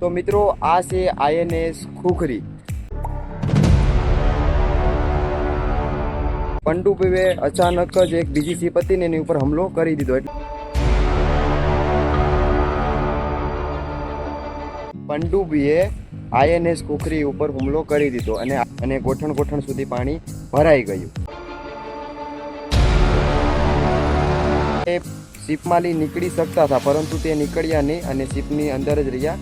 તો મિત્રો આ છે INS ખુખરી. પનડુબ્બીએ અચાનક જ એક બીજી શિપ હતી ને એની ઉપર હુમલો કરી દીધો. પનડુબ્બીએ INS ખુખરી ઉપર હુમલો કરી દીધો અને ગોઠણ સુધી પાણી ભરાઈ ગયું. એ શિપમાંથી નીકળી શકતા હતા પરંતુ તે નીકળ્યા નહીં અને શિપની અંદર જ રહ્યા.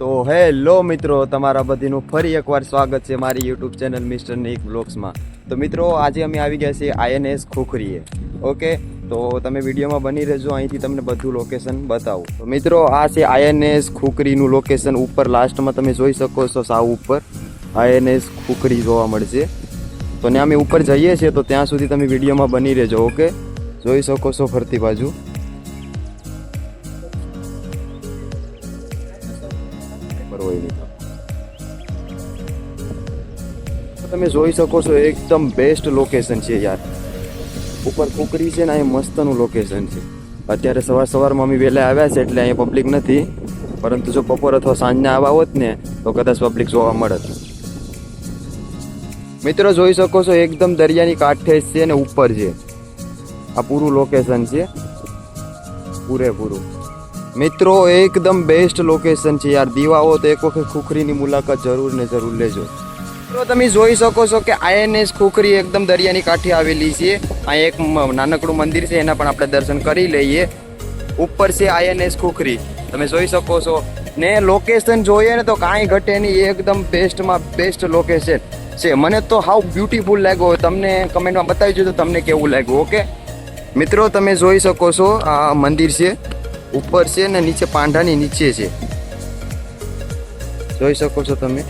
તો હેલો મિત્રો, તમારા બધીનું ફરી એકવાર સ્વાગત છે મારી યુટ્યુબ ચેનલ મિસ્ટર નિક બ્લોગ્સમાં. તો મિત્રો આજે અમે આવી ગયા છીએ INS ખુખરીએ. ઓકે, તો તમે વિડીયોમાં બની રહેજો, અહીંથી તમને બધું લોકેશન બતાવું. તો મિત્રો આ છે INS ખુખરીનું લોકેશન. ઉપર લાસ્ટમાં તમે જોઈ શકો છો, સાવ ઉપર INS ખુખરી જોવા મળશે. તો ને અમે ઉપર જઈએ છીએ તો ત્યાં સુધી તમે વિડીયોમાં બની રહેજો. ઓકે, જોઈ શકો છો ફરતી બાજુ. તમે જોઈ શકો છો એકદમ બેસ્ટ લોકેશન છે યાર. ઉપર ખુખરી છે ને, અહીં મસ્તનું લોકેશન છે. અત્યારે સવારમાં અમે વહેલા આવ્યા છે એટલે અહીંયા પબ્લિક નથી, પરંતુ જો બપોર અથવા સાંજના આવ્યા હોત ને તો કદાચ પબ્લિક જોવા મળત. મિત્રો જોઈ શકો છો એકદમ દરિયાની કાંઠે છે ને ઉપર છે. આ પૂરું લોકેશન છે, પૂરેપૂરું. મિત્રો એકદમ બેસ્ટ લોકેશન છે યાર. દીવા હો તો એક વખત ખુખરીની મુલાકાત જરૂર ને જરૂર લેજો. તો તમે જોઈ શકો છો કે INS ખુખરી એકદમ દરિયાની કાંઠે આવેલી છે. અહીં એક નાનકડું મંદિર છે, એના પણ આપણે દર્શન કરી લઈએ. ઉપર છે INS ખુખરી, તમે જોઈ શકો છો. ને લોકેશન જોઈએ ને તો કાંઈ ઘટે નહીં, એકદમ બેસ્ટમાં બેસ્ટ લોકેશન છે. મને તો હાવ બ્યુટીફુલ લાગ્યો. તમને કમેન્ટમાં બતાવી દેજો તમને કેવું લાગ્યું. ઓકે મિત્રો, તમે જોઈ શકો છો આ મંદિર છે, ઉપર છે ને નીચે પાંડાની નીચે છે, જોઈ શકો છો તમે.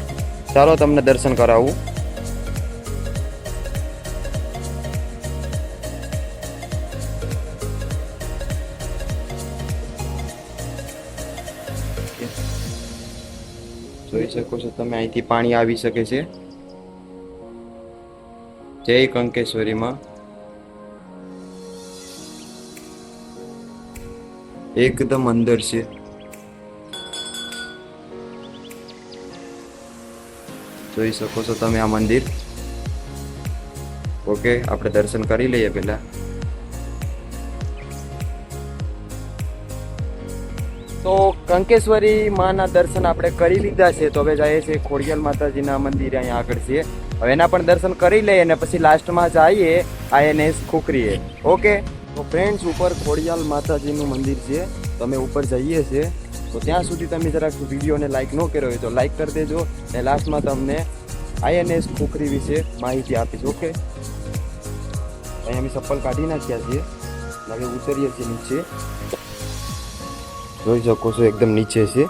ચાલો તમને દર્શન કરાવું. જોઈ શકો છો તમે, અહીંથી પાણી આવી શકે છે. જય કંકેશ્વરીમાં એકદમ અંદર છે. જોઈ શકો છો તમે આ મંદિર. ઓકે, આપણે દર્શન કરી લઈએ પહેલા. તો કંકેશ્વરી માના દર્શન આપણે કરી લીધા છે. તો હવે જઈએ છીએ ખોડિયાલ માતાજીના મંદિરે, અહીંયા આગળ છે. હવે એના પણ દર્શન કરી લઈએ અને પછી લાસ્ટમાં જઈએ INS ખુખરીએ. ઓકે, તો ફ્રેન્ડ્સ ઉપર ખોડિયાલ માતાજીનું મંદિર છે. તમે ઉપર જઈએ છીએ તો ત્યાં સુધી તમે જરાક વિડીયોને લાઈક ન કર્યો હોય તો લાઈક કરી દેજો. અને લાસ્ટમાં તમને INS ખુખરી વિશે માહિતી આપીશ. ઓકે, અહીંયા અમે ચપ્પલ કાઢી નાખ્યા છીએ, હવે ઉતરીએ છીએ નીચે. જોઈ શકો છો એકદમ નીચે છે.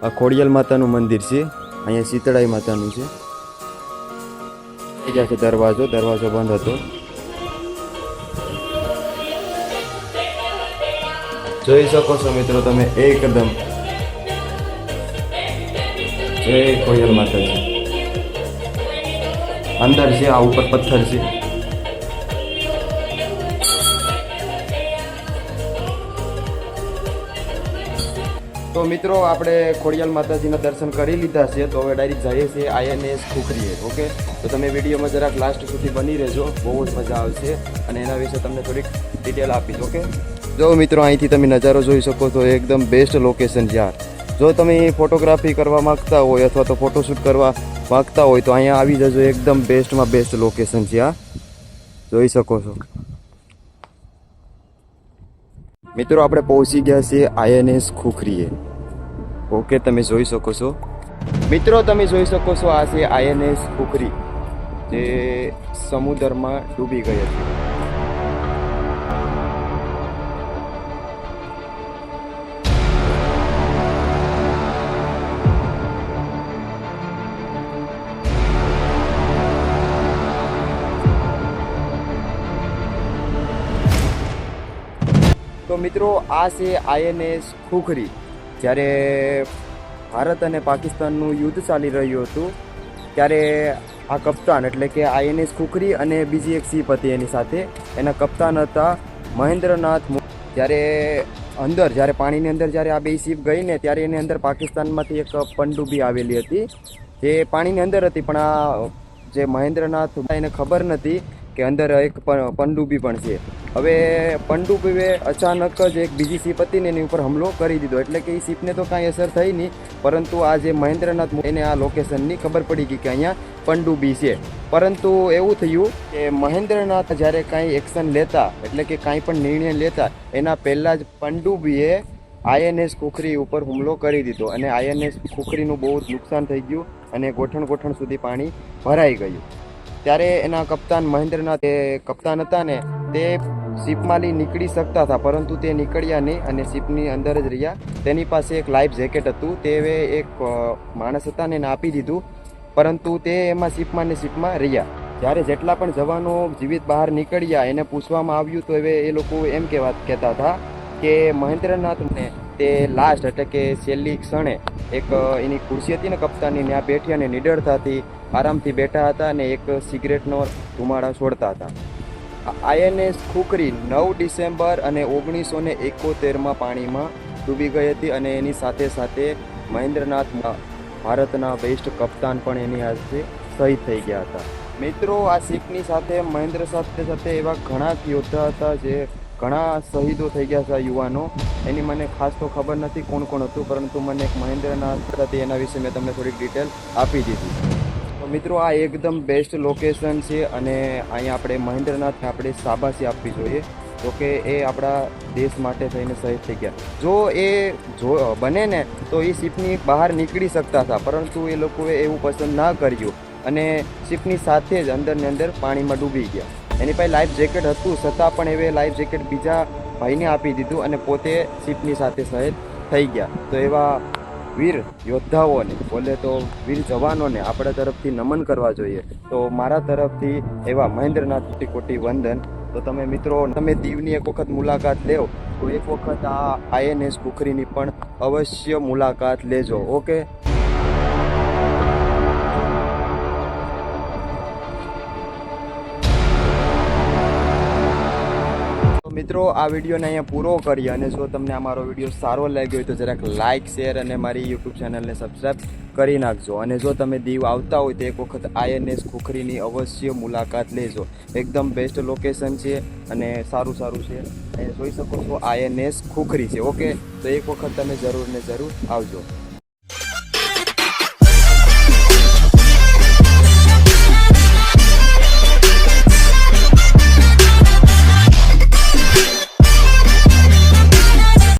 આ ખોડિયાલ માતાનું મંદિર છે. અહીંયા શીતળાઈ માતાનું છે. છે દરવાજો બંધ હતો. જોઈ શકો છો મિત્રો તમે એકદમ. જય ખોડિયાલ માતાજી. અંદર છે, આ ઉપર પથ્થર છે. તો મિત્રો આપણે ખોડિયાલ માતાજીના દર્શન કરી લીધા છે. તો હવે ડાયરેક્ટ જઈએ છીએ INS ખુખરીએ. ઓકે, તો તમે વિડીયોમાં જરાક લાસ્ટ સુધી બની રહેજો, બહુ જ મજા આવશે અને એના વિશે તમને થોડીક ડિટેલ આપીશ. ઓકે, જો મિત્રો અહીંથી તમે નજારો જોઈ શકો છો, એકદમ બેસ્ટ લોકેશન યાર. જો તમે ફોટોગ્રાફી કરવા માંગતા હોય અથવા તો ફોટોશૂટ કરવા માંગતા હોય તો અહીંયા આવી જજો. એકદમ બેસ્ટમાં બેસ્ટ લોકેશન છે આ, જોઈ શકો છો. મિત્રો આપણે પહોંચી ગયા છીએ INS ખુખરીએ. ઓકે, તમે જોઈ શકો છો. મિત્રો તમે જોઈ શકો છો આ છે INS ખુખરી, જે સમુદ્રમાં ડૂબી ગઈ હતી. તો મિત્રો આ છે INS ખુખરી. જ્યારે ભારત અને પાકિસ્તાનનું યુદ્ધ ચાલી રહ્યું હતું ત્યારે આ કપ્તાન એટલે કે INS ખુખરી અને બીજી એક શિપ હતી એની સાથે, એના કપ્તાન હતા મહેન્દ્રનાથ. ત્યારે જ્યારે પાણીની અંદર જ્યારે આ બે શિપ ગઈ ને ત્યારે એની અંદર પાકિસ્તાનમાંથી એક પનડુબ્બી આવેલી હતી જે પાણીની અંદર હતી, પણ આ જે મહેન્દ્રનાથ એને ખબર નથી કે અંદર એક પનડુબ્બી પણ છે. હવે પનડુબ્બીએ અચાનક જ એક બીજી શિપ હતી ને એની ઉપર હુમલો કરી દીધો, એટલે કે એ શિપને તો કાંઈ અસર થઈ નહીં, પરંતુ આ જે મહેન્દ્રનાથ એને આ લોકેશનની ખબર પડી ગઈ કે અહીંયા પનડુબ્બી છે. પરંતુ એવું થયું કે મહેન્દ્રનાથ જ્યારે કાંઈ એક્શન લેતા એટલે કે કાંઈ પણ નિર્ણય લેતા એના પહેલાં જ પનડુબ્બીએ INS ખુખરી ઉપર હુમલો કરી દીધો અને INS ખુખરીનું બહુ જ નુકસાન થઈ ગયું અને ગોઠણ સુધી પાણી ભરાઈ ગયું. ત્યારે એના કપ્તાન મહેન્દ્રનાથ એ કપ્તાન હતા ને તે શિપમાંથી નીકળી શકતા હતા, પરંતુ તે નીકળ્યા નહીં અને શિપની અંદર જ રહ્યા. તેની પાસે એક લાઈફ જેકેટ હતું, તે એક માણસ હતા ને એને આપી દીધું, પરંતુ તે એમાં શિપમાં રહ્યા. જ્યારે જેટલા પણ જવાનો જીવિત બહાર નીકળ્યા એને પૂછવામાં આવ્યું તો હવે એ લોકો એમ કહેતા હતા કે મહેન્દ્રનાથને તે લાસ્ટ એટલે કે છેલ્લી ક્ષણે એક એની ખુરશી હતી ને કપ્તાનની, ત્યાં બેઠી અને નિડરતાથી આરામથી બેઠા હતા અને એક સિગરેટનો ધુમાડા છોડતા હતા. INS ખુખરી 9 ડિસેમ્બર અને 1971માં પાણીમાં ડૂબી ગઈ હતી અને એની સાથે સાથે મહેન્દ્રનાથ ભારતના બેસ્ટ કપ્તાન પણ એની હાથે શહીદ થઈ ગયા હતા. મિત્રો, આ શિપની સાથે મહેન્દ્ર સાથે એવા ઘણા યોદ્ધા હતા જે ઘણા શહીદો થઈ ગયા હતા યુવાનો. એની મને ખાસ તો ખબર નથી કોણ કોણ હતું, પરંતુ મને એક મહેન્દ્રનાથ હતી એના વિશે મેં તમને થોડીક ડિટેલ આપી દીધી. તો મિત્રો, આ એકદમ બેસ્ટ લોકેશન છે અને અહીંયા આપણે મહેન્દ્રનાથને આપણે શાબાશી આપવી જોઈએ. જોકે એ આપણા દેશ માટે થઈને શહીદ થઈ ગયા. જો બને ને તો એ શિપની બહાર નીકળી શકતા હતા, પરંતુ એ લોકોએ એવું પસંદ ના કર્યું અને શિપની સાથે જ અંદર પાણીમાં ડૂબી ગયા. એની પાસે લાઈફ જેકેટ હતું છતાં પણ એવે લાઈફ જેકેટ બીજા ભાઈને આપી દીધું અને પોતે શિપની સાથે શહીદ થઈ ગયા. તો એવા વીર યોદ્ધાઓને બોલે તો વીર જવાનોને આપણા તરફથી નમન કરવા જોઈએ. તો મારા તરફથી એવા મહેન્દ્રનાથ કોટી વંદન. તો તમે મિત્રો દીવની એક વખત મુલાકાત લેવો તો એક વખત આ INS ખુખરીની પણ અવશ્ય મુલાકાત લેજો. ઓકે. મિત્રો, આ વિડીયોને અહીંયા પૂરો કરીએ અને જો તમને આ મારો વિડીયો સારો લાગ્યો હોય તો જરાક લાઇક, શેર અને મારી YouTube ચેનલને સબસ્ક્રાઈબ કરી નાખજો. અને જો તમે દીવ આવતા હોય તો એક વખત INS ખુખરીની અવશ્ય મુલાકાત લેજો. એકદમ બેસ્ટ લોકેશન છે અને સારું છે. જોઈ શકો છો INS ખુખરી છે. ઓકે, તો એક વખત તમે જરૂર આવજો.